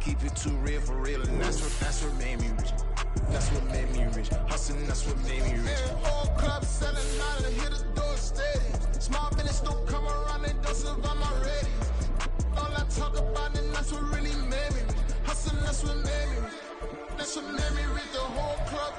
keep it too real for real, and that's what made me rich. That's what made me rich. Hustling, that's what made me rich. Whole club selling out and hit the door steady. Small business don't come around, they don't survive my ready. All I talk about it, that's what really made me rich. Hustling, that's what made me rich. That's what made me rich. The whole club.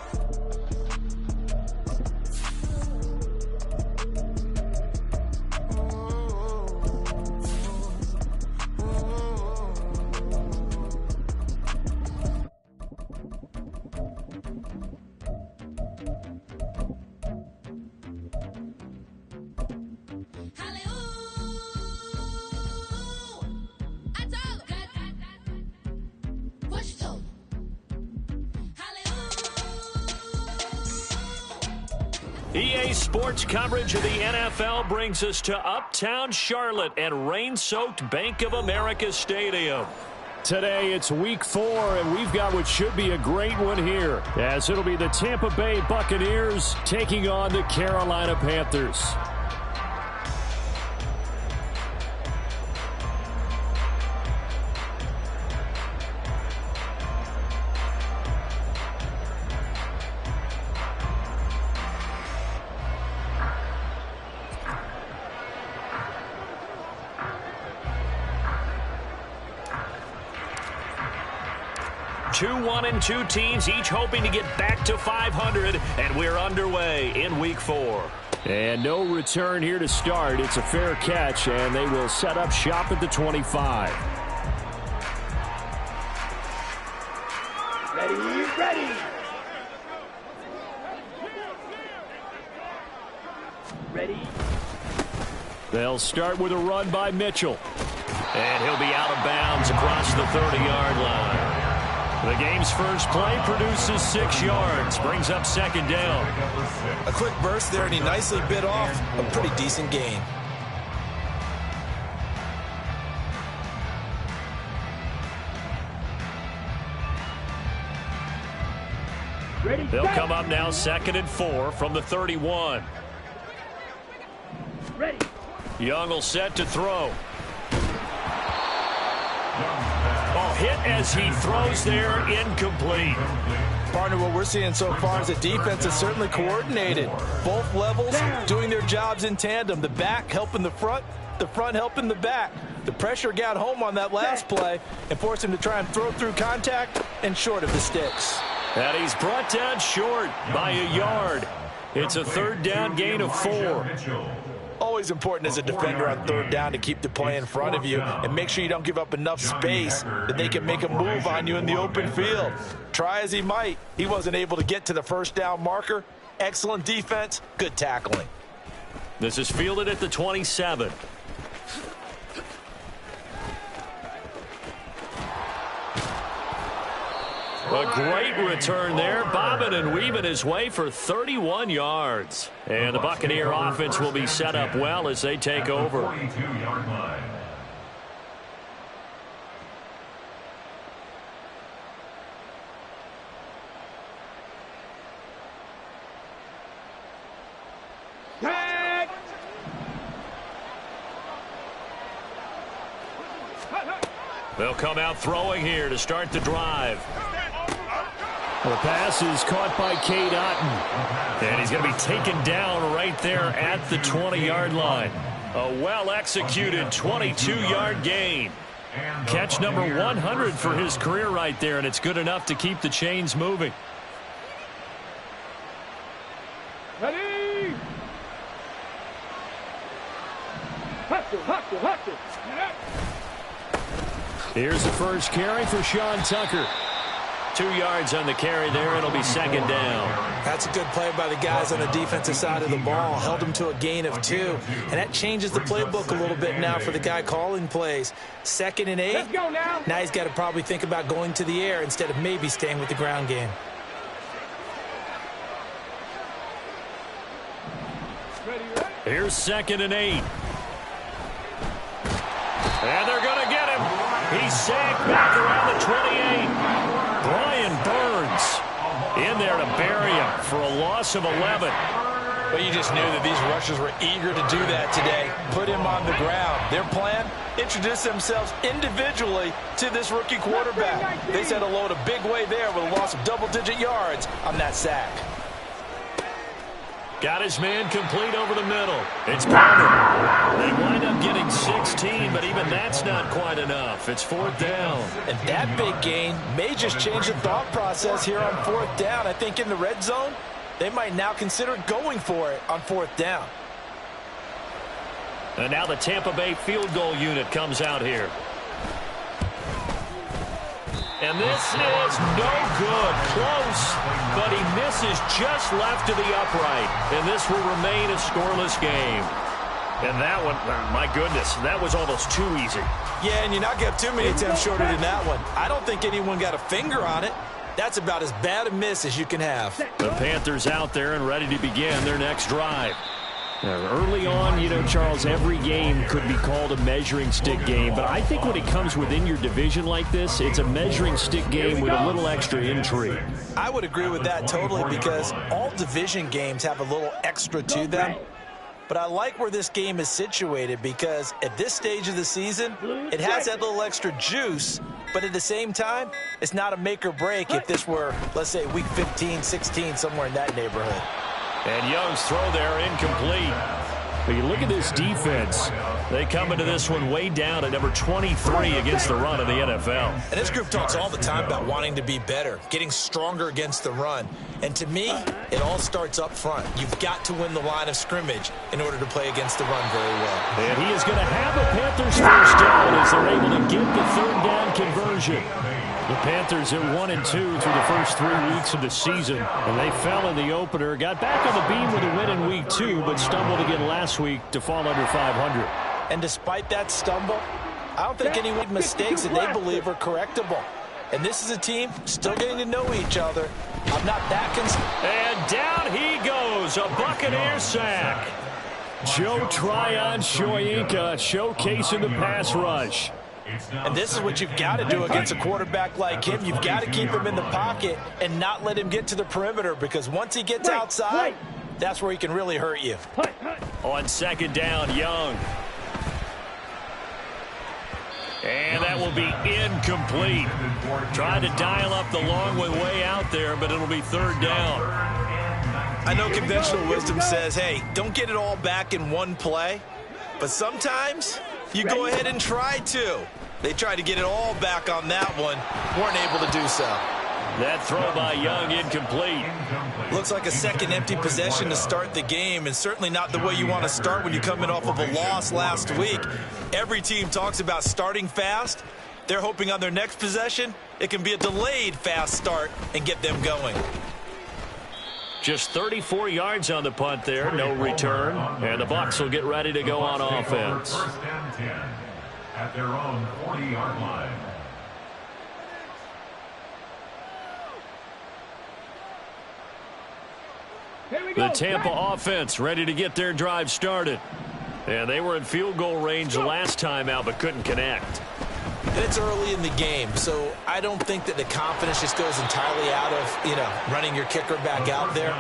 EA Sports coverage of the NFL brings us to Uptown Charlotte and rain-soaked Bank of America Stadium. Today it's week 4, and we've got what should be a great one here, as it'll be the Tampa Bay Buccaneers taking on the Carolina Panthers. Two 1-2 teams, each hoping to get back to 500, and we're underway in week 4. And no return here to start. It's a fair catch, and they will set up shop at the 25. Ready. They'll start with a run by Mitchell. And he'll be out of bounds across the 30-yard line. The game's first play produces 6 yards, brings up second down. A quick burst there, and he nicely bit off a pretty decent gain. They'll come up now 2nd and 4 from the 31. Ready. Young will set to throw. Ball hit as he throws there, incomplete. Partner, what we're seeing so far is the defense is certainly coordinated. Both levels doing their jobs in tandem. The back helping the front helping the back. The pressure got home on that last play and forced him to try and throw through contact and short of the sticks. And he's brought down short by a yard. It's a 3rd down gain of 4. Always important as a defender on 3rd down to keep the play in front of you and make sure you don't give up enough space that they can make a move on you in the open field. Try as he might, he wasn't able to get to the 1st down marker. Excellent defense, good tackling. This is fielded at the 27. A great return there, bobbing and weaving his way for 31 yards. And the Buccaneer offense will be set up well as they take over. 42-yard line. They'll come out throwing here to start the drive. The pass is caught by Cade Otton. And he's going to be taken down right there at the 20-yard line. A well-executed 22-yard gain. Catch number 100 for his career right there, and it's good enough to keep the chains moving. Ready. Hustle. Here's the first carry for Sean Tucker. 2 yards on the carry there. It'll be 2nd down. That's a good play by the guys on the defensive side of the ball. Held him to a gain of 2. And that changes the playbook a little bit now for the guy calling plays. 2nd and 8. Let's go now. Now he's got to probably think about going to the air instead of maybe staying with the ground game. Here's 2nd and 8. And they're going to get him. He's sacked back around the 28. Brian Burns in there to bury him for a loss of 11. But you just knew that these rushers were eager to do that today. Put him on the ground. Their plan, introduce themselves individually to this rookie quarterback. They set a load a big way there with a loss of double-digit yards on that sack. Got his man complete over the middle. It's Palmer. They wind up getting 16, but even that's not quite enough. It's 4th down. And that big gain may just change the thought process here on 4th down. I think in the red zone, they might now consider going for it on 4th down. And now the Tampa Bay field goal unit comes out here. And this is no good. Close, but he misses just left to the upright. And this will remain a scoreless game. And that one, my goodness, that was almost too easy. Yeah, and you're not going to have too many attempts shorter than that one. I don't think anyone got a finger on it. That's about as bad a miss as you can have. The Panthers out there and ready to begin their next drive. Early on, you know, Charles, every game could be called a measuring stick game, but I think when it comes within your division like this, it's a measuring stick game with a little extra intrigue. I would agree with that totally because all division games have a little extra to them. But I like where this game is situated because at this stage of the season, it has that little extra juice, but at the same time, it's not a make or break if this were, let's say, week 15, 16, somewhere in that neighborhood. And Young's throw there incomplete. But you look at this defense. They come into this one way down at number 23 against the run of the NFL. And this group talks all the time about wanting to be better, getting stronger against the run. And to me, it all starts up front. You've got to win the line of scrimmage in order to play against the run very well. And he is going to have the Panthers first down as they're able to get the 3rd down conversion. The Panthers are 1-2 through the first 3 weeks of the season, and they fell in the opener, got back on the beam with a win in week 2, but stumbled again last week to fall under 500. And despite that stumble, I don't think any mistakes that they believe are correctable. And this is a team still getting to know each other. I'm not that concerned. And down he goes, a Buccaneer sack. Joe Tryon-Shoyinka showcasing the pass rush. And this is what you've got to do against a quarterback like him. You've got to keep him in the pocket and not let him get to the perimeter because once he gets outside, that's where he can really hurt you. On 2nd down, Young. And that will be incomplete. Trying to dial up the long way out there, but it'll be 3rd down. I know conventional wisdom says, hey, don't get it all back in one play. But sometimes you go ahead and try to. They tried to get it all back on that one. Weren't able to do so. That throw by Young incomplete. Looks like a second empty possession to start the game, and certainly not the way you want to start when you come in off of a loss last week. Every team talks about starting fast. They're hoping on their next possession, it can be a delayed fast start and get them going. Just 34 yards on the punt there, no return. And the Bucs will get ready to go on offense. First and 10 at their own 40-yard line. The Tampa offense ready to get their drive started. And they were in field goal range the last time out, but couldn't connect. And it's early in the game, so I don't think that the confidence just goes entirely out of, running your kicker back out there.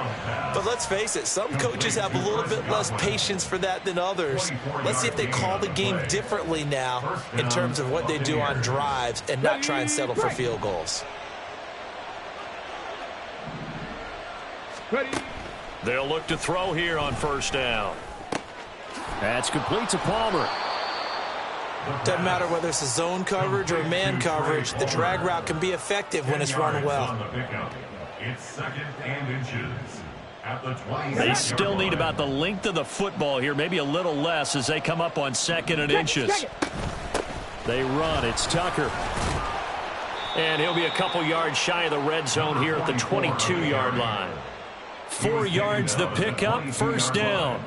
But let's face it, some coaches have a little bit less patience for that than others. Let's see if they call the game differently now in terms of what they do on drives and not try and settle for field goals. They'll look to throw here on 1st down. That's complete to Palmer. Doesn't matter whether it's a zone coverage or man coverage, the drag route can be effective when it's run well. It's 2nd and inches at the 20. They still need about the length of the football here, maybe a little less as they come up on 2nd and inches. They run. It's Tucker. And he'll be a couple yards shy of the red zone here at the 22-yard line. 4 yards the pickup, 1st down.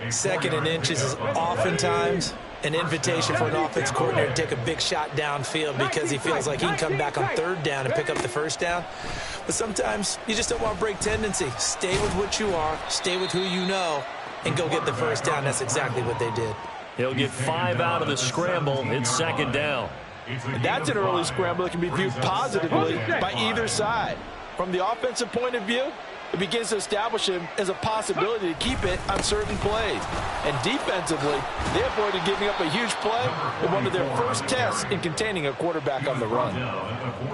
2nd and inches is oftentimes an invitation for an offense coordinator to take a big shot downfield because he feels like he can come back on 3rd down and pick up the 1st down. But sometimes you just don't want to break tendency. Stay with what you are, stay with who you know, and go get the 1st down. That's exactly what they did. He'll get 5 out of the scramble. It's 2nd down. And that's an early scramble that can be viewed positively by either side. From the offensive point of view, it begins to establish him as a possibility to keep it on certain plays. And defensively, they avoided giving up a huge play in one of their first tests in containing a quarterback on the run.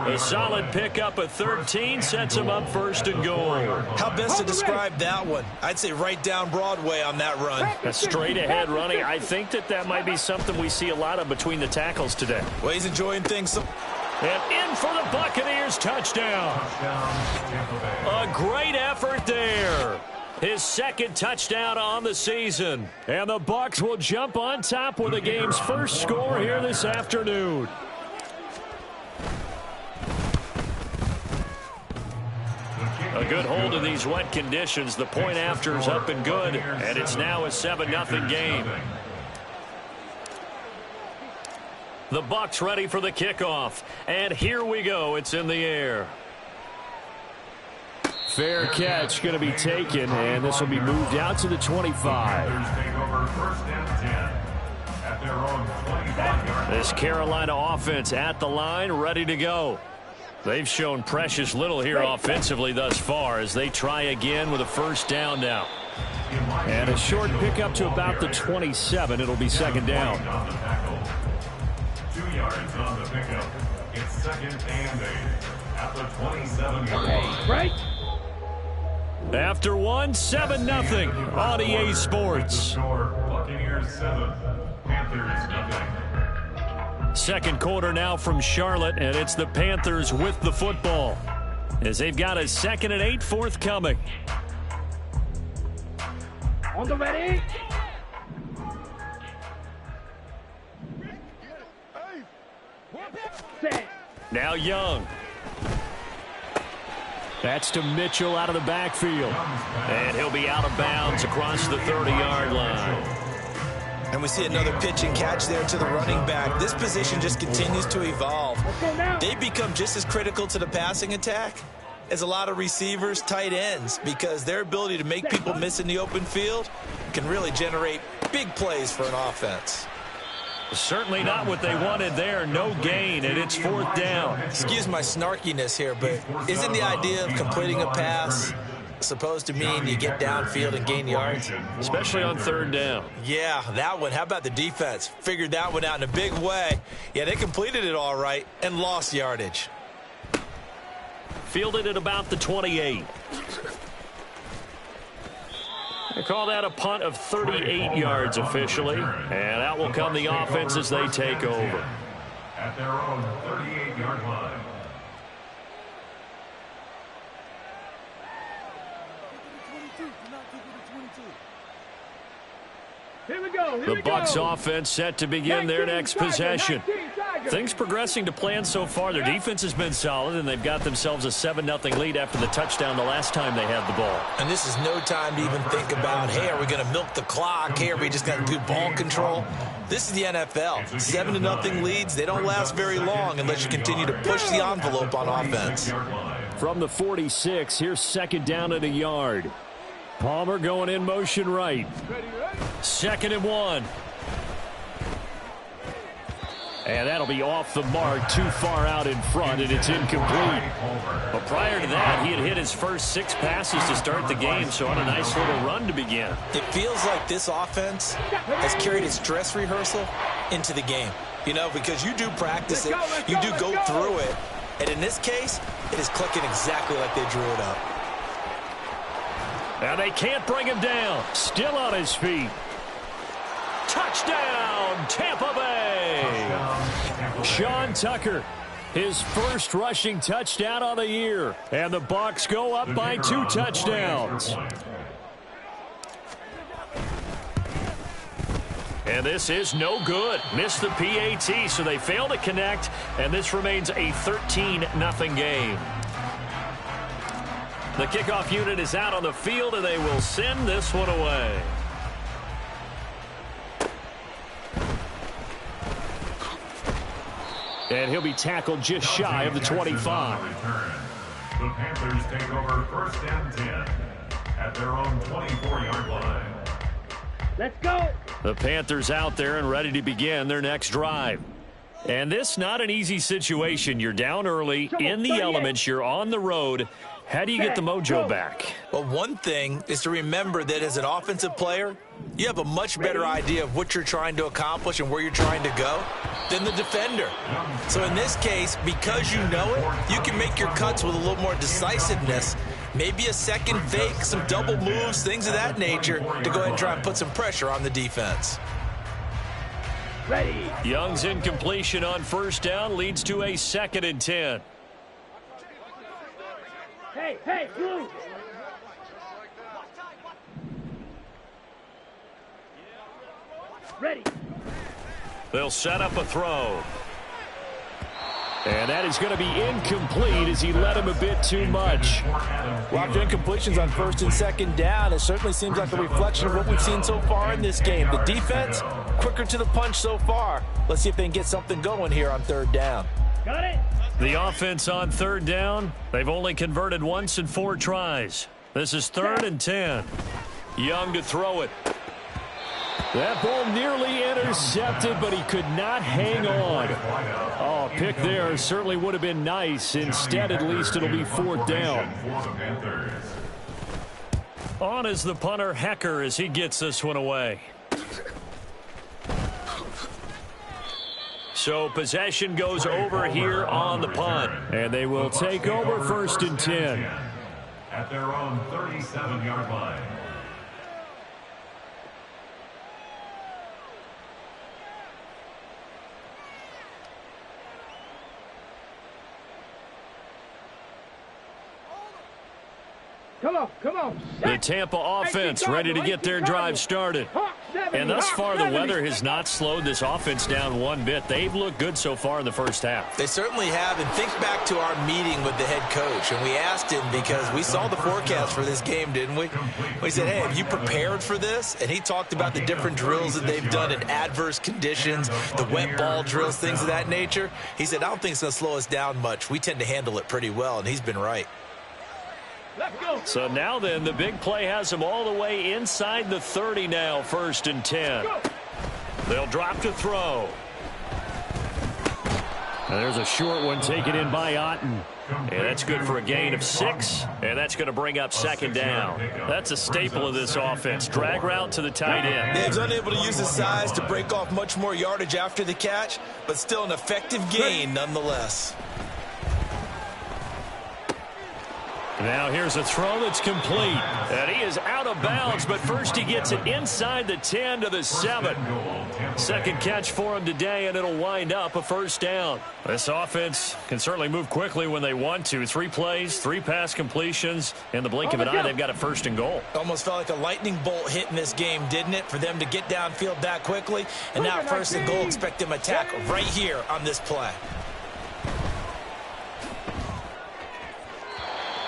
A solid pickup of 13 sets him up first and goal. How best to describe that one? I'd say right down Broadway on that run. A straight ahead running. I think that might be something we see a lot of between the tackles today. Well, he's enjoying things. And in for the Buccaneers, touchdown. A great effort there. His second touchdown on the season. And the Bucs will jump on top with the game's first score here this afternoon. A good hold in these wet conditions. The point after is up and good, and it's now a 7-0 game. The Bucs ready for the kickoff. And here we go. It's in the air. Fair catch going to be taken, and this will be moved out to the 25. This Carolina offense at the line, ready to go. They've shown precious little here offensively thus far as they try again with a first down now. And a short pickup to about the 27. It'll be second down. 2 yards on the pickup. It's second and 8 at the 27-yard line. Right. After one, 7-0 on EA Sports. Buccaneers 7, Panthers 0. Second quarter now from Charlotte, and it's the Panthers with the football as they've got a 2nd and 8 forthcoming. On the ready. Set. Now Young. That's to Mitchell out of the backfield. And he'll be out of bounds across the 30-yard line. And we see another pitch and catch there to the running back. This position just continues to evolve. They become just as critical to the passing attack as a lot of receivers, tight ends, because their ability to make people miss in the open field can really generate big plays for an offense. Certainly not what they wanted there. No gain, and it's 4th down. Excuse my snarkiness here, but isn't the idea of completing a pass supposed to mean you get downfield and gain yards? Especially on 3rd down. Yeah, that one. How about the defense? Figured that one out in a big way. Yeah, they completed it all right and lost yardage. Fielded at about the 28. They call that a punt of 38 yards officially. And out will come the offense as they take over. At their own 38-yard line. Here we go. The Bucs offense set to begin their next possession. Things progressing to plan so far. Their defense has been solid, and they've got themselves a 7-0 lead after the touchdown the last time they had the ball. And this is no time to even think about, hey, are we going to milk the clock? Hey, are we just going to do ball control? This is the NFL. 7-0 leads, they don't last very long unless you continue to push the envelope on offense. From the 46, here's 2nd down at a yard. Palmer going in motion right. 2nd and 1. And that'll be off the mark, too far out in front, and it's incomplete. But prior to that, he had hit his first 6 passes to start the game, so on a nice little run to begin. It feels like this offense has carried its dress rehearsal into the game. You know, because you do practice it, you do go through it, and in this case, it is clicking exactly like they drew it up. Now they can't bring him down. Still on his feet. Touchdown, Tampa Bay. Sean Tucker, his first rushing touchdown of the year. And the Bucs go up by 2 touchdowns. And this is no good. Missed the PAT, so they fail to connect, and this remains a 13-0 game. The kickoff unit is out on the field, and they will send this one away. And he'll be tackled just shy of the 25. The Panthers take over 1st and 10 at their own 24-yard line. Let's go. The Panthers out there and ready to begin their next drive. And this not an easy situation. You're down early, in the elements, you're on the road. How do you get the mojo back? Well, one thing is to remember that as an offensive player, you have a much better idea of what you're trying to accomplish and where you're trying to go than the defender. So in this case, because you know it, you can make your cuts with a little more decisiveness. Maybe a second fake, some double moves, things of that nature to go ahead and try and put some pressure on the defense. Ready. Young's incompletion on first down leads to a 2nd and 10. Hey, blue. Ready. They'll set up a throw. And that is going to be incomplete as he led him a bit too much. Lots of incompletions on 1st and 2nd down. It certainly seems like a reflection of what we've seen so far in this game. The defense, quicker to the punch so far. Let's see if they can get something going here on 3rd down. Got it. The offense on 3rd down, they've only converted once in 4 tries. This is 3rd and 10. Young to throw it. That ball nearly intercepted, but he could not hang on. Oh, pick there certainly would have been nice. Instead, at least it'll be 4th down. On is the punter, Hecker, as he gets this one away. So possession goes over here on the punt. And they will take over 1st and 10. At their own 37-yard line. Come on. The Tampa offense ready to get their drive started. And thus far, the weather has not slowed this offense down one bit. They've looked good so far in the first half. They certainly have, and think back to our meeting with the head coach, and we asked him because we saw the forecast for this game, didn't we? We said, hey, have you prepared for this? And he talked about the different drills that they've done in adverse conditions, the wet ball drills, things of that nature. He said, I don't think it's going to slow us down much. We tend to handle it pretty well, and he's been right. Let's go. So now then, the big play has them all the way inside the 30 now, 1st and 10. They'll drop to throw. And there's a short one taken in by Otten. And that's good for a gain of 6, and that's going to bring up 2nd down. That's a staple of this offense. Drag route to the tight end. Yeah, he's unable to use his size to break off much more yardage after the catch, but still an effective gain nonetheless. Now here's a throw that's complete. And he is out of bounds, but first he gets it inside the 10 to the 7. 2nd catch for him today, and it'll wind up a 1st down. This offense can certainly move quickly when they want to. 3 plays, 3 pass completions. In the blink of an eye, they've got a 1st and goal. Almost felt like a lightning bolt hit in this game, didn't it? For them to get downfield that quickly. And now 1st and goal, expect them to attack right here on this play.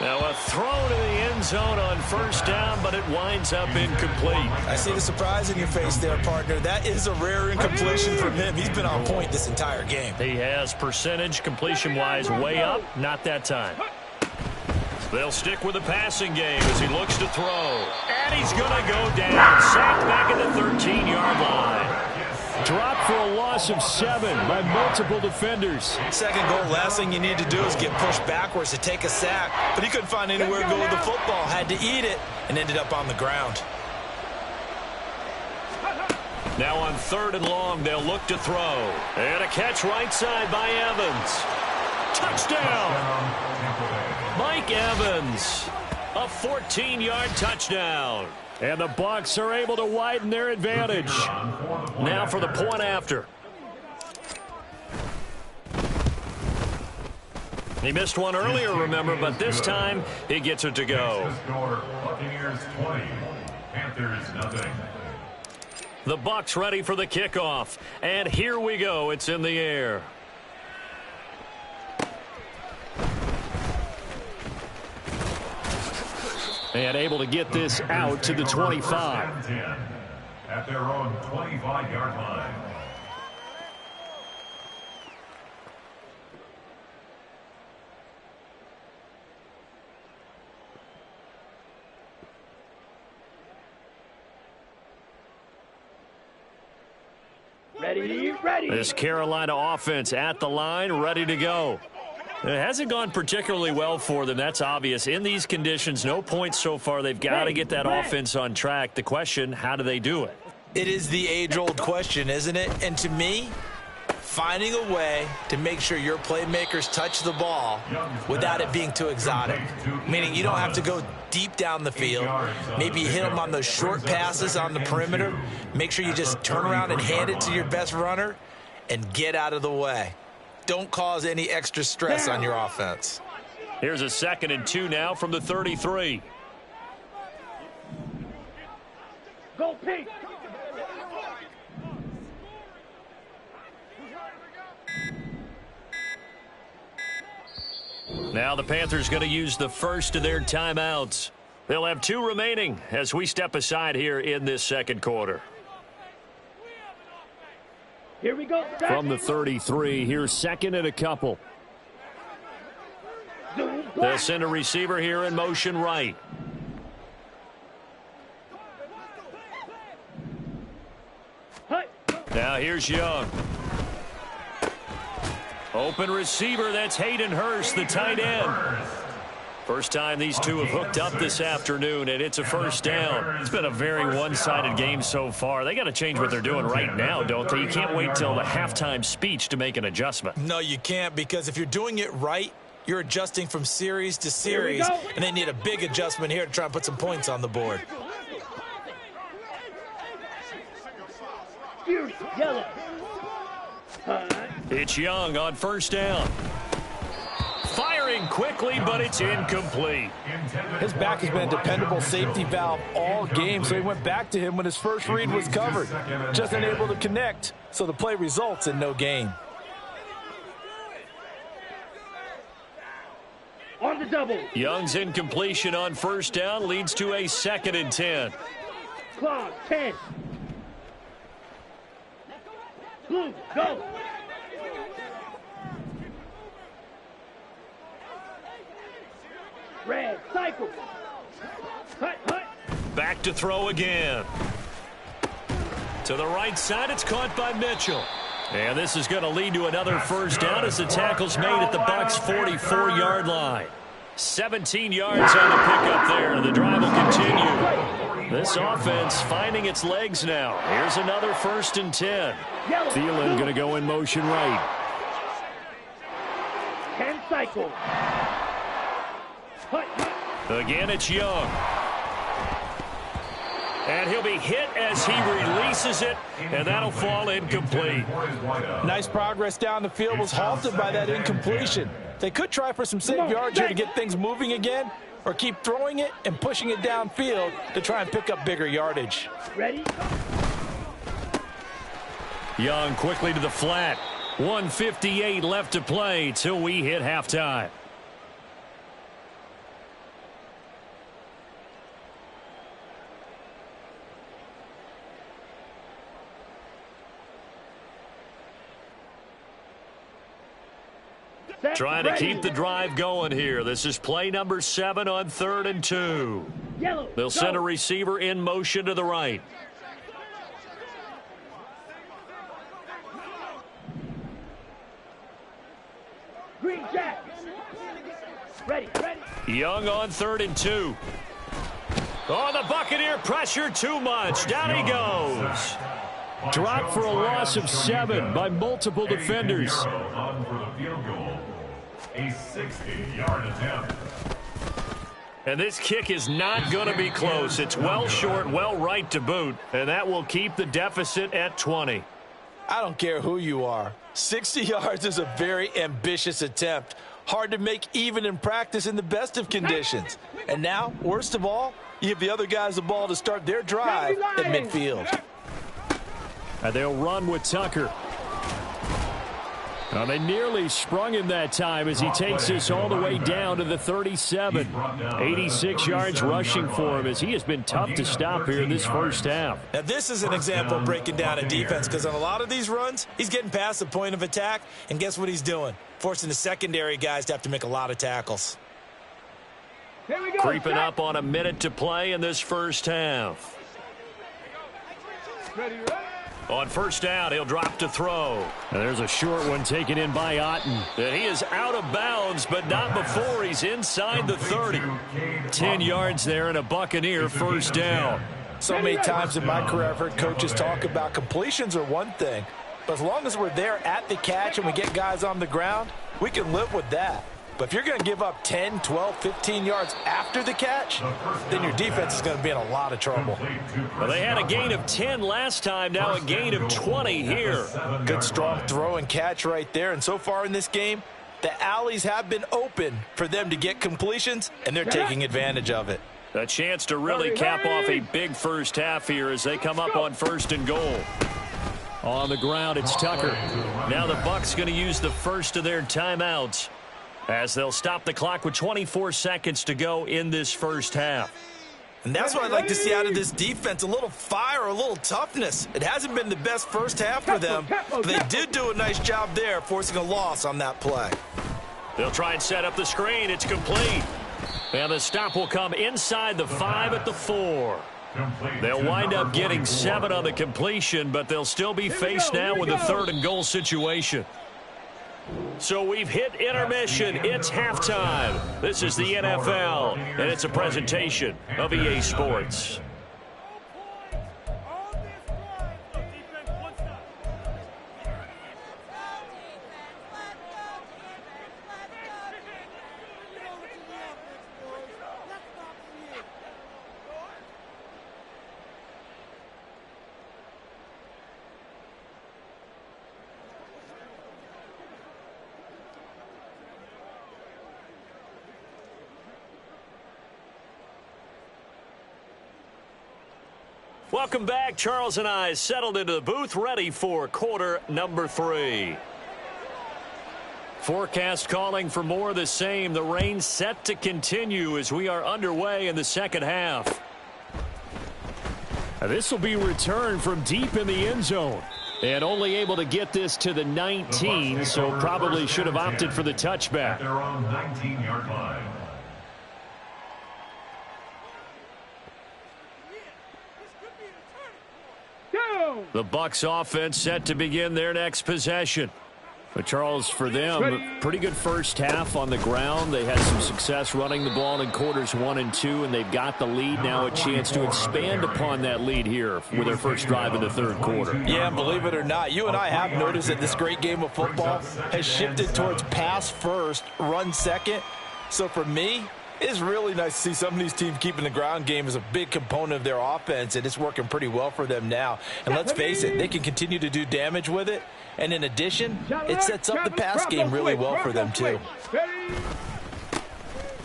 Now a throw to the end zone on 1st down, but it winds up incomplete. I see the surprise in your face there, partner. That is a rare incompletion from him. He's been on point this entire game. He has percentage completion-wise way up, not that time. They'll stick with the passing game as he looks to throw. And he's going to go down. Sacked back at the 13-yard line. Dropped for a loss of 7 by multiple defenders. 2nd goal, last thing you need to do is get pushed backwards to take a sack. But he couldn't find anywhere to go with the football. Had to eat it and ended up on the ground. Now on 3rd and long, they'll look to throw. And a catch right side by Evans. Touchdown! Mike Evans. A 14-yard touchdown. And the Bucs are able to widen their advantage. Now for the point after. He missed one earlier, remember, but this time he gets it to go. Buccaneers 20, Panthers nothing. The Bucs ready for the kickoff. And here we go. It's in the air. And able to get this out to the 25. At their own 25-yard line. Ready. This Carolina offense at the line, ready to go. It hasn't gone particularly well for them. That's obvious. In these conditions, no points so far. They've got to get that offense on track. The question, how do they do it? It is the age-old question, isn't it? And to me, finding a way to make sure your playmakers touch the ball without it being too exotic. Meaning you don't have to go deep down the field. Maybe you hit them on those short passes on the perimeter. Make sure you just turn around and hand it to your best runner and get out of the way. Don't cause any extra stress on your offense. Here's a 2nd and 2 now from the 33. Go pink. Now the Panthers going to use the first of their timeouts. They'll have 2 remaining as we step aside here in this second quarter. Here we go. From the 33, here's 2nd and a couple. They'll send a receiver here in motion right. Now here's Young. Open receiver, that's Hayden Hurst, the tight end. First time these two have hooked up this afternoon, and it's a first down. It's been a very one-sided game so far. They got to change what they're doing right now, don't they? You can't wait till the halftime speech to make an adjustment. No, you can't, because if you're doing it right, you're adjusting from series to series, and they need a big adjustment here to try and put some points on the board. Yellow. It's Young on first down. Firing quickly, but it's incomplete. His back has been a dependable safety valve all game, so he went back to him when his first read was covered. Just unable to connect, so the play results in no gain. On the double. Young's incompletion on first down leads to a 2nd and 10. Clock 10. Blue, go. Red, cycle. Hut, hut. Back to throw again. To the right side, it's caught by Mitchell. And this is going to lead to another first down as the tackle's made at the Bucs' 44-yard line. 17 yards on the pickup there. The drive will continue. This offense finding its legs now. Here's another 1st and 10. Thielen going to go in motion right. 10 cycle. Again, it's Young. And he'll be hit as he releases it, and that'll fall incomplete. Nice progress down the field, was halted by that incompletion. They could try for some safe yards here to get things moving again, or keep throwing it and pushing it downfield to try and pick up bigger yardage. Ready? Young quickly to the flat. 1:58 left to play till we hit halftime. Trying to keep the drive going here. This is play number 7 on 3rd and 2. They'll send a receiver in motion to the right. Green Jack. Ready. Young on 3rd and 2. Oh, the Buccaneer pressure too much. Down he goes. Dropped for a loss of 7 by multiple defenders. On for the field goal. A 60-yard attempt. And this kick is not going to be close. It's well short, well right to boot, and that will keep the deficit at 20. I don't care who you are. 60 yards is a very ambitious attempt. Hard to make even in practice in the best of conditions. And now, worst of all, you give the other guys the ball to start their drive at midfield. And they'll run with Tucker. Now they nearly sprung him that time as he takes this all the way down to the 37. 86 yards rushing for him as he has been tough to stop here in this first half. Now this is an example of breaking down a defense, because on a lot of these runs, he's getting past the point of attack, and guess what he's doing? Forcing the secondary guys to have to make a lot of tackles. Here we go. Creeping up on a minute to play in this first half. Ready. On first down, he'll drop to throw. And there's a short one taken in by Otten. And he is out of bounds, but not before he's inside the 30. 10 yards there and a Buccaneer first down. So many times in my career I've heard coaches talk about completions are one thing, but as long as we're there at the catch and we get guys on the ground, we can live with that. But if you're going to give up 10, 12, 15 yards after the catch, then your defense is going to be in a lot of trouble. Well, they had a gain of 10 last time, now a gain of 20 here. Good strong throw and catch right there. And so far in this game, the alleys have been open for them to get completions, and they're taking advantage of it. A chance to really cap off a big first half here as they come up on first and goal. On the ground, it's Tucker. Now the Bucs going to use the first of their timeouts as they'll stop the clock with 24 seconds to go in this first half. And that's what I'd like to see out of this defense, a little fire, a little toughness. It hasn't been the best first half for them, but they did do a nice job there, forcing a loss on that play. They'll try and set up the screen. It's complete. And the stop will come inside the 5 at the 4. They'll wind up getting 7 on the completion, but they'll still be faced now with a 3rd and goal situation. So we've hit intermission. It's halftime. This is the NFL, and it's a presentation of EA Sports. Welcome back. Charles and I settled into the booth, ready for quarter number 3. Forecast calling for more of the same. The rain set to continue as we are underway in the second half. This will be returned from deep in the end zone. And only able to get this to the 19, so probably should have opted for the touchback. At their own 19-yard line. The Bucs offense set to begin their next possession. But Charles, for them, pretty good first half on the ground. They had some success running the ball in quarters 1 and 2, and they've got the lead now, a chance to expand upon that lead here with their first drive in the 3rd quarter. Yeah, believe it or not, you and I have noticed that this great game of football has shifted towards pass first, run second. So for me, it's really nice to see some of these teams keeping the ground game as a big component of their offense, and it's working pretty well for them now. And let's face it, they can continue to do damage with it. And in addition, it sets up the pass game really well for them, too.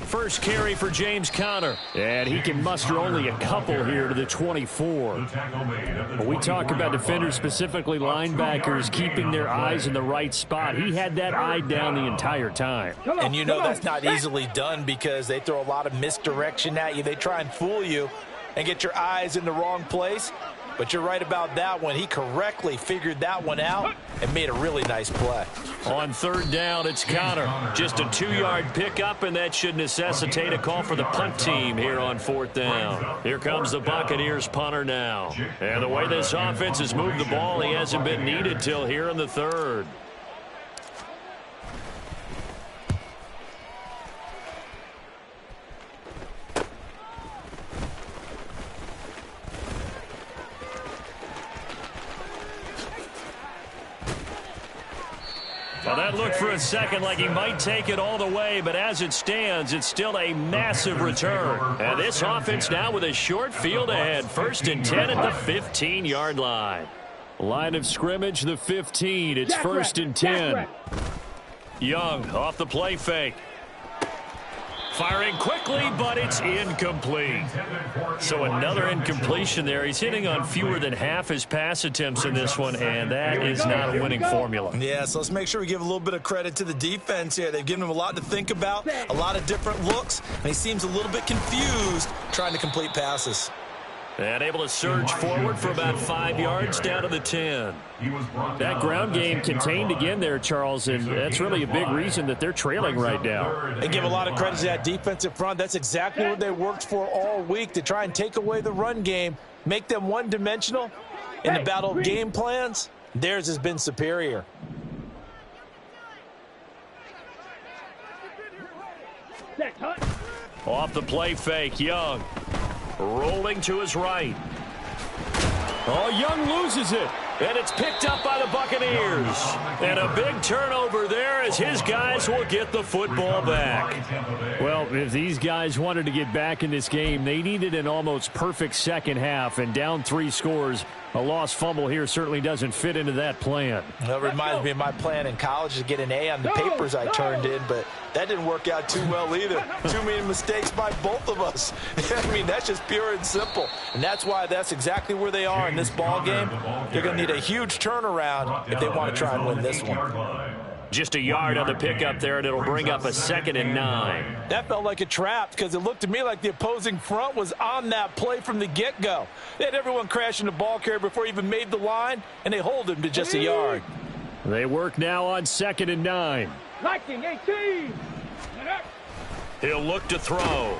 First carry for James Conner. And he can muster only a couple here to the 24. When we talk about defenders, specifically linebackers, keeping their eyes in the right spot, he had that eye down the entire time. And you know that's not easily done because they throw a lot of misdirection at you. They try and fool you and get your eyes in the wrong place. But you're right about that one. He correctly figured that one out and made a really nice play. On 3rd down, it's Conner. Just a 2-yard pickup, and that should necessitate a call for the punt team here on 4th down. Here comes the Buccaneers punter now. And the way this offense has moved the ball, he hasn't been needed till here in the 3rd. Well, that looked for a second like he might take it all the way, but as it stands, it's still a massive return. And this offense now with a short field ahead. 1st and 10 at the 15-yard line. Line of scrimmage, the 15. It's 1st and 10. Young off the play fake. Firing quickly, but it's incomplete. So another incompletion there. He's hitting on fewer than half his pass attempts in this one, and that is not a winning formula. Yeah, so let's make sure we give a little bit of credit to the defense here. They've given him a lot to think about, a lot of different looks, and he seems a little bit confused trying to complete passes. And able to surge forward for about 5 yards down to the 10. That ground game contained again there, Charles, and that's really a big reason that they're trailing right now. They give a lot of credit to that defensive front. That's exactly what they worked for all week, to try and take away the run game, make them one-dimensional, In the battle of game plans, theirs has been superior. Set, hut. Off the play fake, Young. Rolling to his right. Oh, Young loses it. And it's picked up by the Buccaneers. And a big turnover there as his guys will get the football back. Well, if these guys wanted to get back in this game, they needed an almost perfect second half. And down 3 scores, a lost fumble here certainly doesn't fit into that plan. That reminds me of my plan in college to get an A on the papers I turned in, but that didn't work out too well either. Too many mistakes by both of us. I mean, that's just pure and simple. And that's why that's exactly where they are in this ball game. They're going to need a huge turnaround if they want to try and win this one. Just a yard on the pickup there, and it'll bring up a 2nd and 9. That felt like a trap because it looked to me like the opposing front was on that play from the get-go. They had everyone crashing the ball carrier before he even made the line, and they hold him to just a yard. They work now on 2nd and 9. Liking 18. He'll look to throw.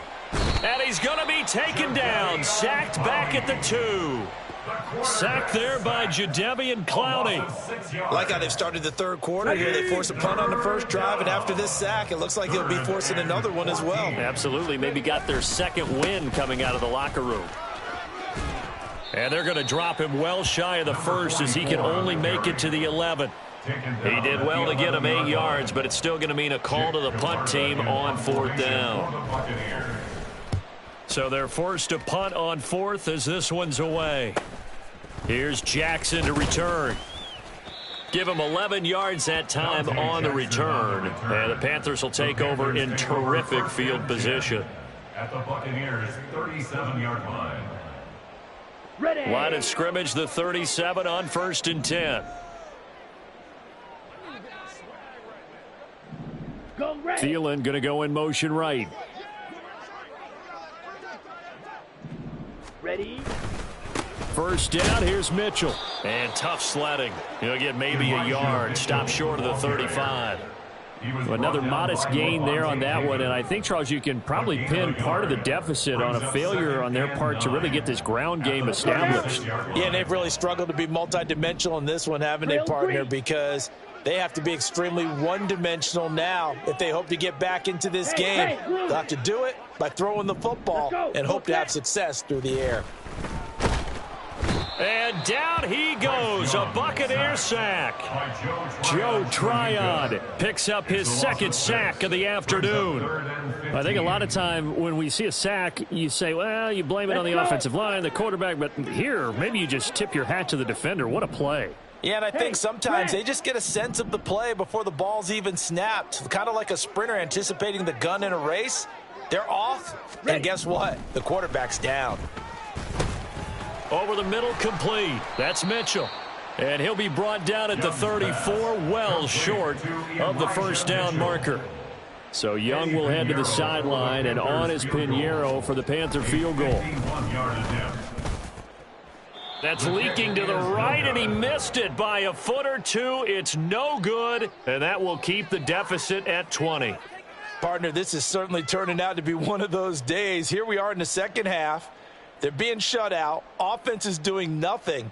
And he's going to be taken down. Sacked back at the 2. Sacked there by Jadeveon Clowney. Like how they've started the third quarter here. They forced a punt on the first drive, and after this sack, it looks like they'll be forcing another one as well. Absolutely. Maybe got their second win coming out of the locker room. And they're going to drop him well shy of the first as he can only make it to the 11. He did well to get him 8 yards, but it's still going to mean a call to the punt team on 4th down. So they're forced to punt on 4th as this one's away. Here's Jackson to return. Give him 11 yards that time on the return. And the Panthers will take over in terrific field position. At the Buccaneers' 37-yard line. Ready. Line of scrimmage, the 37 on 1st and 10. Go ready. Thielen going to go in motion right. Ready. First down, here's Mitchell. And tough sledding. He'll get maybe a yard. Stop short of the 35. Another modest gain there on that one. And I think, Charles, you can probably pin part of the deficit on a failure on their part to really get this ground game established. Yeah, and they've really struggled to be multidimensional in this one, haven't they, partner? Because they have to be extremely one-dimensional now if they hope to get back into this game. They'll have to do it by throwing the football and hope to have success through the air. And down he goes, a Buccaneer sack. Joe Tryon picks up his 2nd sack of the afternoon. I think a lot of time when we see a sack, you say, well, you blame it on the offensive line, the quarterback, but here, maybe you just tip your hat to the defender. What a play. Yeah, and I think sometimes they just get a sense of the play before the ball's even snapped. Kind of like a sprinter anticipating the gun in a race. They're off, and guess what? The quarterback's down. Over the middle, complete. That's Mitchell. And he'll be brought down at the 34, well short of the first down marker. So Young will head to the sideline, and on is Pinheiro for the Panther field goal. That's leaking to the right, and he missed it by a foot or two. It's no good, and that will keep the deficit at 20. Partner, this is certainly turning out to be one of those days. Here we are in the second half. They're being shut out. Offense is doing nothing.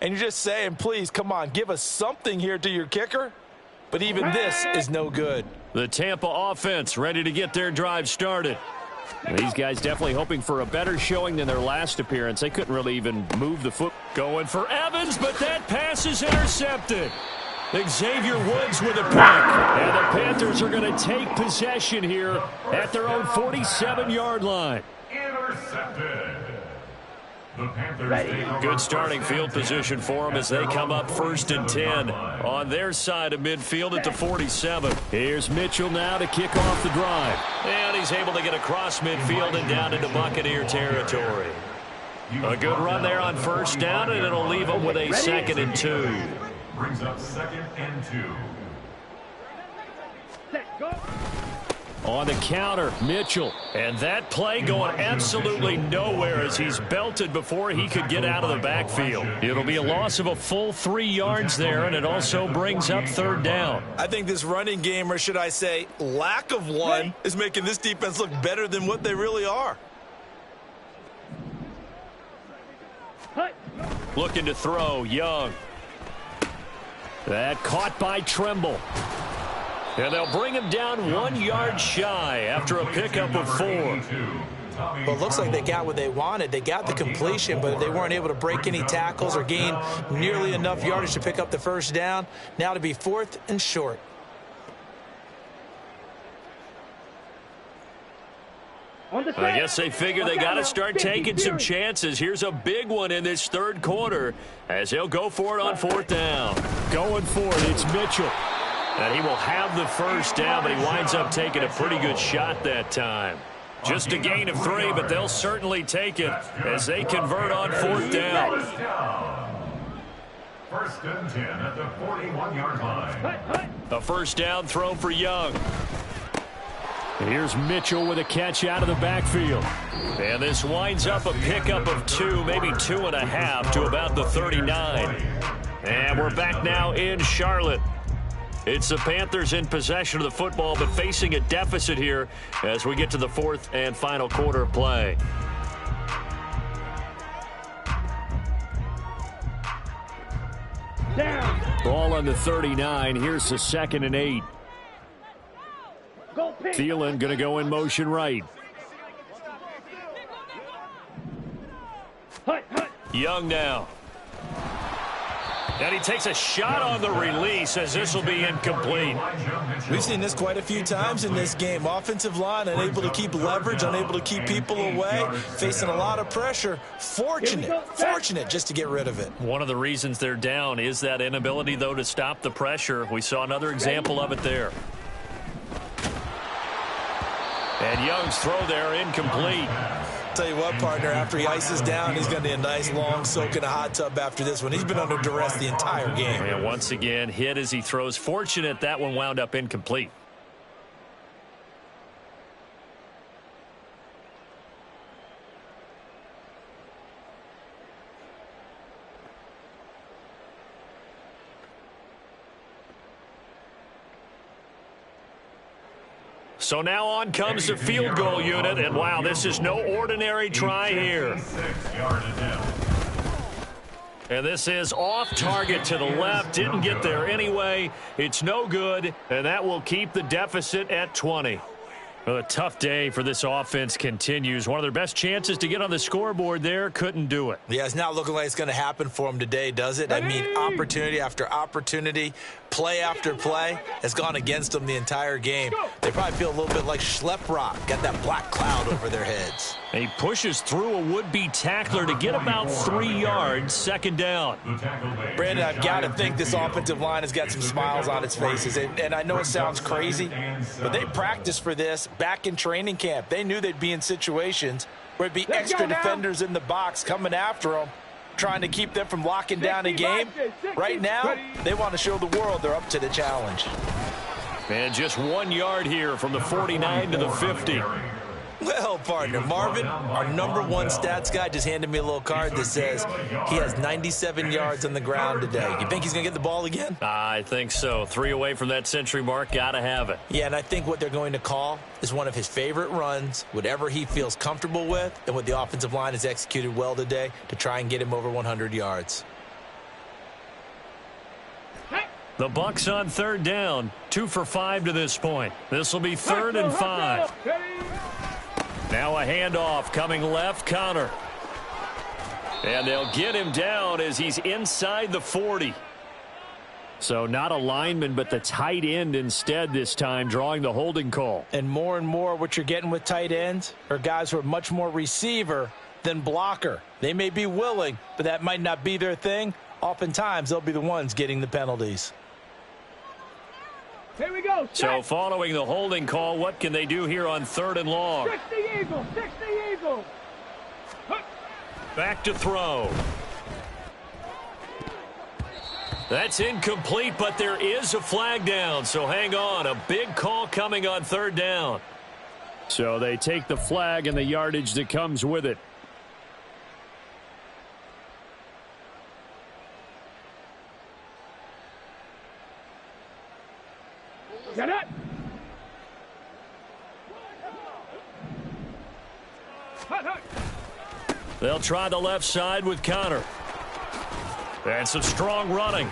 And you're just saying, please, come on, give us something here to your kicker. But even this is no good. The Tampa offense ready to get their drive started. These guys definitely hoping for a better showing than their last appearance. They couldn't really even move the foot. Going for Evans, but that pass is intercepted. Xavier Woods with a pick. And the Panthers are going to take possession here at their own 47-yard line. Intercepted. The Panthers Good starting field position for them as they come up 1st and 10 on their side of midfield at the 47. Here's Mitchell now to kick off the drive. And he's able to get across midfield and down into Buccaneer territory. A good run there on 1st down, and it'll leave them with a 2nd and 2. brings up 2nd and 2. Set, go. On the counter, Mitchell. And that play going absolutely nowhere as he's belted before he could get out of the backfield. It'll be a loss of a full 3 yards there, and it also brings up 3rd down. I think this running game, or should I say lack of one, is making this defense look better than what they really are. Hut. Looking to throw, Young. That caught by Tremble. And they'll bring him down 1 yard shy after a pickup of 4. Well, it looks like they got what they wanted. They got the completion, but they weren't able to break any tackles or gain nearly enough yardage to pick up the first down. Now to be 4th and short. I guess they figure they got to start taking some chances. Here's a big one in this third quarter as he'll go for it on 4th down. Going for it, it's Mitchell. And he will have the first down, but he winds up taking a pretty good shot that time. Just a gain of 3, but they'll certainly take it as they convert on 4th down. First and 10 at the 41-yard line. A first down throw for Young. And here's Mitchell with a catch out of the backfield. And this winds up a pickup of 2, maybe 2.5 to about the 39. And we're back now in Charlotte. It's the Panthers in possession of the football, but facing a deficit here as we get to the 4th and final quarter of play. Down. Ball on the 39. Here's the 2nd and 8. Go pick. Thielen going to go in motion right. Hut, hut. Young now. And he takes a shot on the release as this will be incomplete. We've seen this quite a few times in this game. Offensive line unable to keep leverage, unable to keep people away, facing a lot of pressure. Fortunate just to get rid of it. One of the reasons they're down is that inability, though, to stop the pressure. We saw another example of it there. And Young's throw there incomplete. Tell you what, partner, after he ices down, he's going to need a nice long soak in a hot tub after this one. He's been under duress the entire game. And once again, hit as he throws. Fortunate that one wound up incomplete. So now on comes the field goal unit, and wow, this is no ordinary try here. And this is off target to the left, didn't get there anyway. It's no good, and that will keep the deficit at 20. Well, a tough day for this offense continues. One of their best chances to get on the scoreboard there, couldn't do it. Yeah, it's not looking like it's going to happen for them today, does it? I mean, opportunity after opportunity, play after play has gone against them the entire game. They probably feel a little bit like Schlepp Rock, got that black cloud over their heads. And he pushes through a would-be tackler to get about 3 yards, 2nd down. Brandon, I've got to think this offensive line has got some smiles on its faces. And I know it sounds crazy, but they practiced for this back in training camp. They knew they'd be in situations where it'd be extra defenders in the box coming after them, trying to keep them from locking down a game. Right now, they want to show the world they're up to the challenge. And just 1 yard here from the 49 to the 50. Well, partner, Marvin, our #1 stats guy, just handed me a little card that says he has 97 yards on the ground today. You think he's going to get the ball again? I think so. 3 away from that century mark. Got to have it. Yeah, and I think what they're going to call is one of his favorite runs, whatever he feels comfortable with, and what the offensive line has executed well today to try and get him over 100 yards. The Bucs on 3rd down. 2 for 5 to this point. This will be 3rd and 5. Now a handoff coming left, Connor. And they'll get him down as he's inside the 40. So not a lineman, but the tight end instead this time, drawing the holding call. And more what you're getting with tight ends are guys who are much more receiver than blocker. They may be willing, but that might not be their thing. Oftentimes, they'll be the ones getting the penalties. Here we go. So following the holding call, what can they do here on 3rd and long? 60 Eagles. 60 Eagles. Back to throw. That's incomplete, but there is a flag down, so hang on. A big call coming on 3rd down. So they take the flag and the yardage that comes with it. Get it. They'll try the left side with Connor. And some strong running.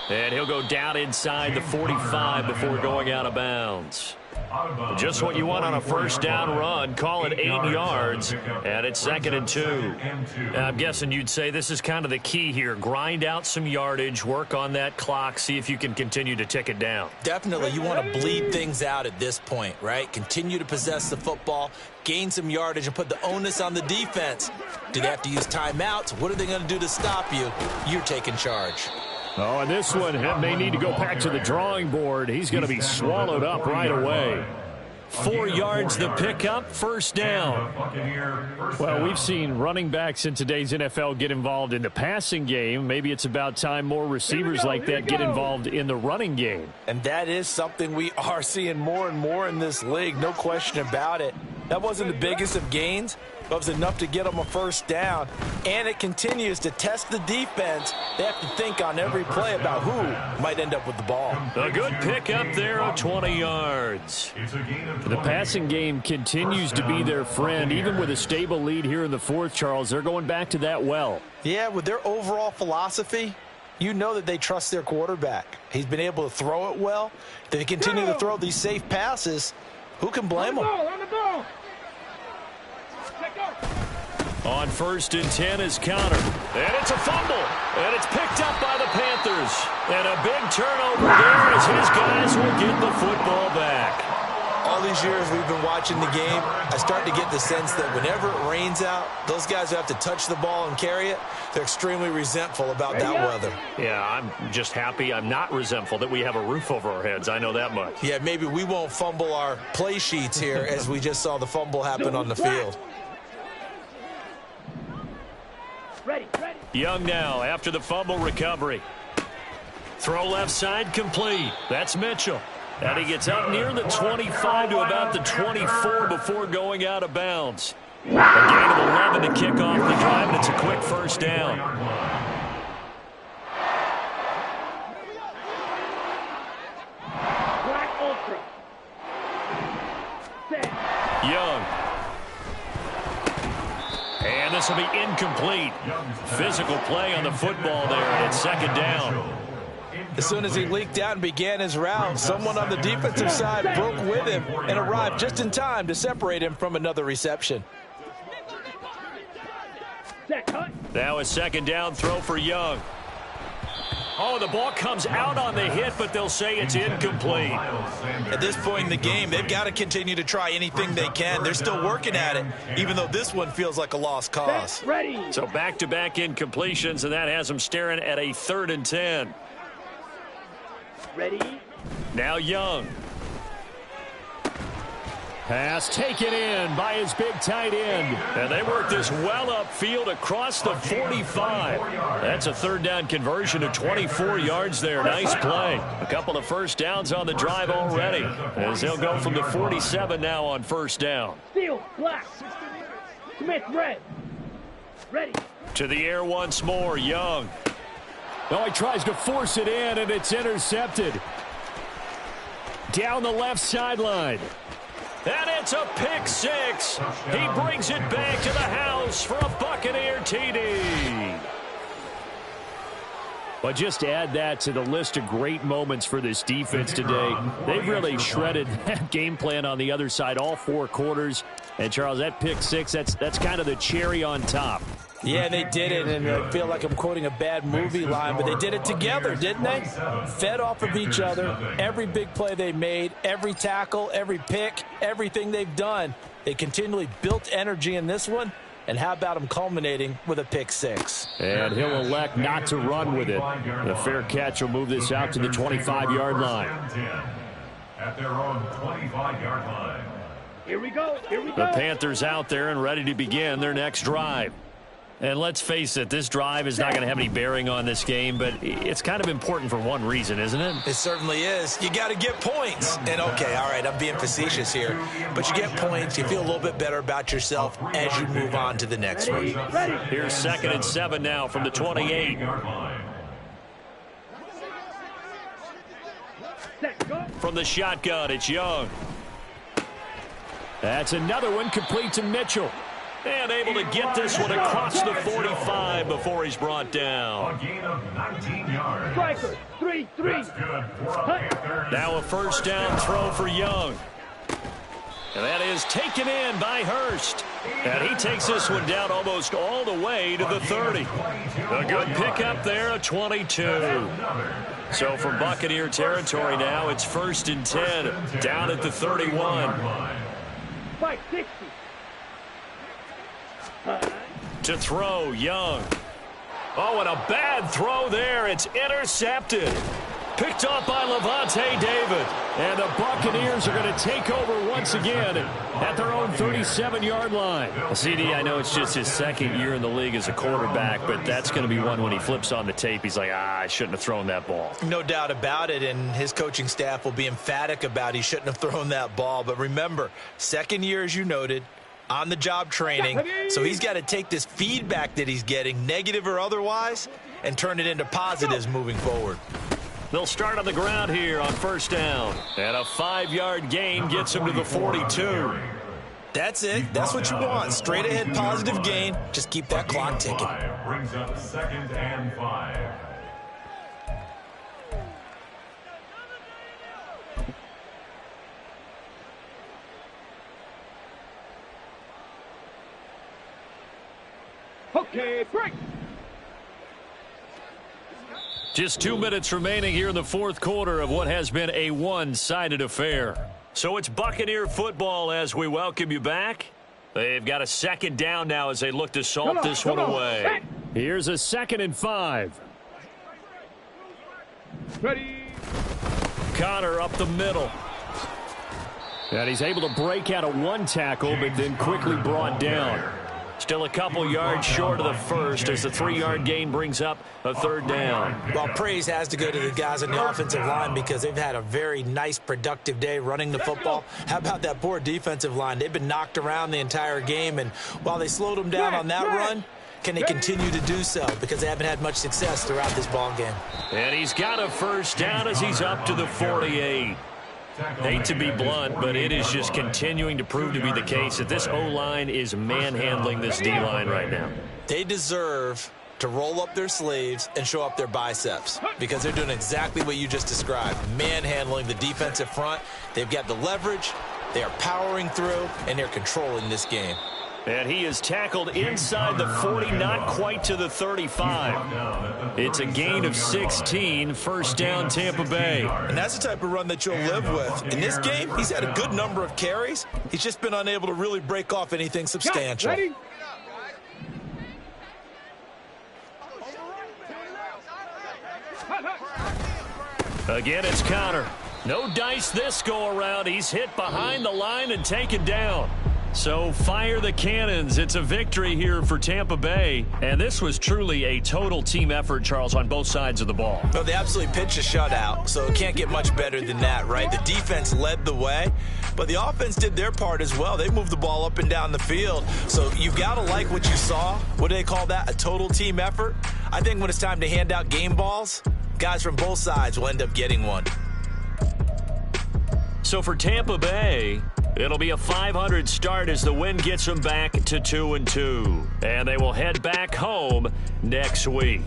And he'll go down inside the 45 before going out of bounds. Just what you want on a first down run. Call it 8 yards, and it's 2nd and 2. I'm guessing you'd say this is kind of the key here. Grind out some yardage, work on that clock, see if you can continue to tick it down. Definitely. You want to bleed things out at this point, right? Continue to possess the football, gain some yardage, and put the onus on the defense. Do they have to use timeouts? What are they going to do to stop you? You're taking charge. Oh, and this one may need to go back to the drawing board. He's going to be swallowed up right away. 4 yards the pickup, first down. Well, we've seen running backs in today's NFL get involved in the passing game. Maybe it's about time more receivers like that get involved in the running game. And that is something we are seeing more and more in this league, no question about it. That wasn't the biggest of gains, but it was enough to get them a first down. And it continues to test the defense. They have to think on every play about who might end up with the ball. A good pickup there of 20 yards. The passing game continues to be their friend. Even with a stable lead here in the fourth, Charles, they're going back to that well. Yeah, with their overall philosophy, you know that they trust their quarterback. He's been able to throw it well. They continue to throw these safe passes. Who can blame them? On the ball. On 1st and 10 is counter. And it's a fumble. And it's picked up by the Panthers. And a big turnover there as his guys will get the football back. All these years we've been watching the game, I start to get the sense that whenever it rains out, those guys who have to touch the ball and carry it, they're extremely resentful about that weather. Yeah, I'm just happy I'm not resentful that we have a roof over our heads. I know that much. Yeah, maybe we won't fumble our play sheets here as we just saw the fumble happen on the field. Ready. Young now after the fumble recovery. Throw left side complete. That's Mitchell. And he gets up near the 25 to about the 24 before going out of bounds. A gain of 11 to kick off the drive, and it's a quick first down. Black Ultra. Young. And this will be incomplete. Physical play on the football there, and it's 2nd down. As soon as he leaked out and began his route, someone on the defensive side broke with him and arrived just in time to separate him from another reception. Now a 2nd down throw for Young. Oh, the ball comes out on the hit, but they'll say it's incomplete. At this point in the game, they've got to continue to try anything they can. They're still working at it, even though this one feels like a lost cause. Ready. So back-to-back incompletions, and that has them staring at a 3rd and 10. Ready. Now Young. Pass taken in by his big tight end. And they work this well upfield across the 45. That's a 3rd down conversion of 24 yards there. Nice play. A couple of first downs on the drive already, as they'll go from the 47 now on 1st down. Steel, black. Smith, red. Ready. To the air once more, Young. Oh, he tries to force it in, and it's intercepted. Down the left sideline. And it's a pick 6. He brings it back to the house for a Buccaneer TD. But just add that to the list of great moments for this defense today. They've really shredded that game plan on the other side all 4 quarters. And, Charles, that pick 6, that's kind of the cherry on top. Yeah, they did it, and I feel like I'm quoting a bad movie line, but they did it together, didn't they? Fed off of each other. Every big play they made, every tackle, every pick, everything they've done. They continually built energy in this one, and how about them culminating with a pick 6? And he'll elect not to run with it. The fair catch will move this out to the 25-yard line. At their own 25-yard line. Here we go. The Panthers out there and ready to begin their next drive. And let's face it, this drive is not going to have any bearing on this game, but it's kind of important for one reason, isn't it? It certainly is. You got to get points. And, okay, all right, I'm being facetious here. But you get points, you feel a little bit better about yourself as you move on to the next one. Here's 2nd and 7 now from the 28. From the shotgun, it's Young. That's another one complete to Mitchell. And able to get this one across the 45 before he's brought down. A gain of 19 yards. Striker, 3-3. That's good for a Panthers. Now a first down throw for Young. And that is taken in by Hurst. And he takes this one down almost all the way to the 30. A good pickup there, a 22. So from Buccaneer territory now, it's 1st and 10, down at the 31. 560. To throw, Young. Oh, and a bad throw there. It's intercepted. Picked off by Levante David. And the Buccaneers are going to take over once again at their own 37-yard line. CD, I know it's just his second year in the league as a quarterback, but that's going to be one when he flips on the tape. He's like, I shouldn't have thrown that ball. No doubt about it, and his coaching staff will be emphatic about he shouldn't have thrown that ball. But remember, second year, as you noted, on-the-job training, so he's got to take this feedback that he's getting, negative or otherwise, and turn it into positives moving forward. They'll start on the ground here on first down. And a 5-yard gain gets him to the 42. That's it. That's what you want. Straight ahead positive gain. Just keep that clock ticking. Brings up 2nd and 5. Okay, break. Just 2 minutes remaining here in the fourth quarter of what has been a one-sided affair. So it's Buccaneer football as we welcome you back. They've got a second down now as they look to salt this one away. Here's a 2nd and 5. Ready. Connor up the middle. And he's able to break out of one tackle, but then quickly brought down. Still a couple yards short of the first as the 3-yard gain brings up a 3rd down. Well, praise has to go to the guys on the offensive line because they've had a very nice, productive day running the football. How about that poor defensive line? They've been knocked around the entire game, and while they slowed them down on that run, can they continue to do so? Because they haven't had much success throughout this ball game. And he's got a first down as he's up to the 48. Hate to be blunt, but it is just continuing to prove to be the case that this O-line is manhandling this D-line right now. They deserve to roll up their sleeves and show up their biceps because they're doing exactly what you just described, manhandling the defensive front. They've got the leverage, they are powering through, and they're controlling this game. And he is tackled inside the 40, not quite to the 35. It's a gain of 16, first down Tampa Bay. And that's the type of run that you'll live with. In this game, he's had a good number of carries. He's just been unable to really break off anything substantial. Ready. Again, it's Connor. No dice this go around. He's hit behind the line and taken down. So fire the cannons. It's a victory here for Tampa Bay. And this was truly a total team effort, Charles, on both sides of the ball. No, they absolutely pitched a shutout, so it can't get much better than that, right? The defense led the way, but the offense did their part as well. They moved the ball up and down the field. So you've got to like what you saw. What do they call that? A total team effort? I think when it's time to hand out game balls, guys from both sides will end up getting one. So for Tampa Bay, it'll be a 500 start as the win gets them back to 2-2. And they will head back home next week.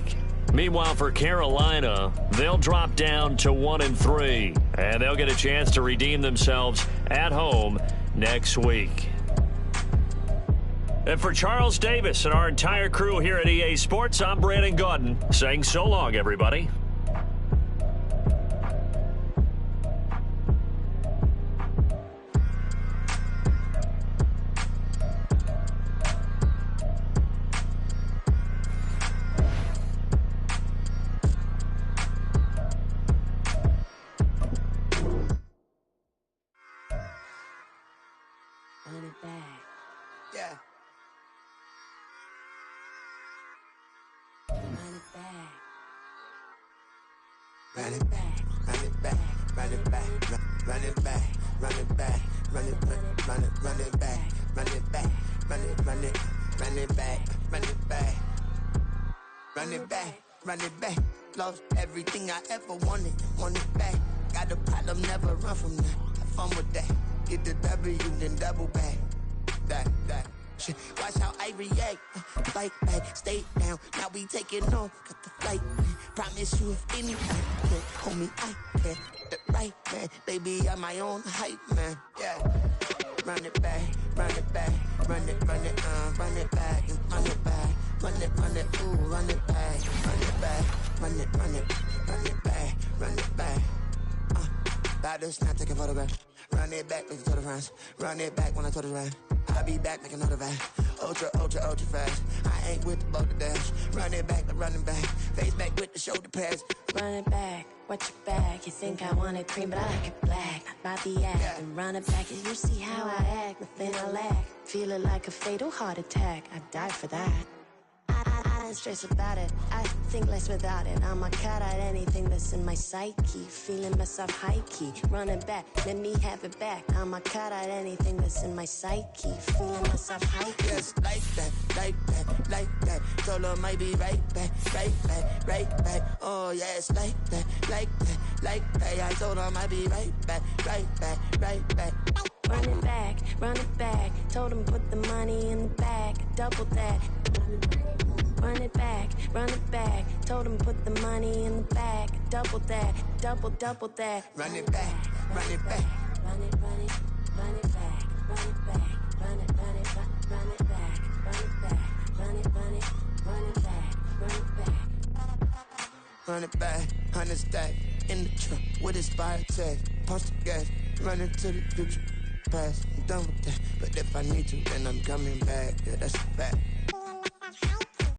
Meanwhile, for Carolina, they'll drop down to 1-3. And they'll get a chance to redeem themselves at home next week. And for Charles Davis and our entire crew here at EA Sports, I'm Brandon Gaudin saying so long, everybody. Yeah. Run it back, run it back, run it back, run it back, run it back, run it back, run it back, run it back, run it back, run it back, run it back, run it back. Lost everything I ever wanted it back. Got a problem, never run from that. Have fun with that. Get the W, then double back. That. action. Watch how I react. Fight back, stay down. Now we taking on. Got the flight, man. Promise you if anything can hold me, I can. The right man, baby, I'm my own hype man. Yeah. Run it back, run it back, run it back, and run it back, run it, ooh, run it back, run it back, run it back, run it back. About to snap, take a photograph. Run it back, make it to the runs. Run it back when I told it right. I'll be back, make another back. Ultra, ultra, ultra fast. I ain't with the boulder dash. Run it back, but running back. Face back with the shoulder pads. Run it back, watch your back. You think I want it cream, but I like it black. About the act, Yeah. and run it back. And you see how I act, nothing I lack. Feeling like a fatal heart attack. I'd die for that. I don't stress about it. I think less without it. I'ma cut out anything that's in my psyche. Feeling myself high key. Run it back, let me have it back. I'ma cut out anything that's in my psyche. Feeling myself high key. Yes, like that, like that, like that. Solo might be right back, right back, right back. Oh, yes, like that, like that, like that. I told her I might be right back, right back, right back. Run it back, run it back. Told him put the money in the bag, double that. Run it back, run it back. Told him put the money in the bag, double that, double that. Run it back, run it back. Run it, run it, run it back, run it back, run it, run it, run it back, run it back, run it, run it, run it back, run it back. Run it back, 100 stack. In the truck with his fire tag. Punch the gas, run into the future. Past, I'm done with that. But if I need to, then I'm coming back. Yeah, that's a fact.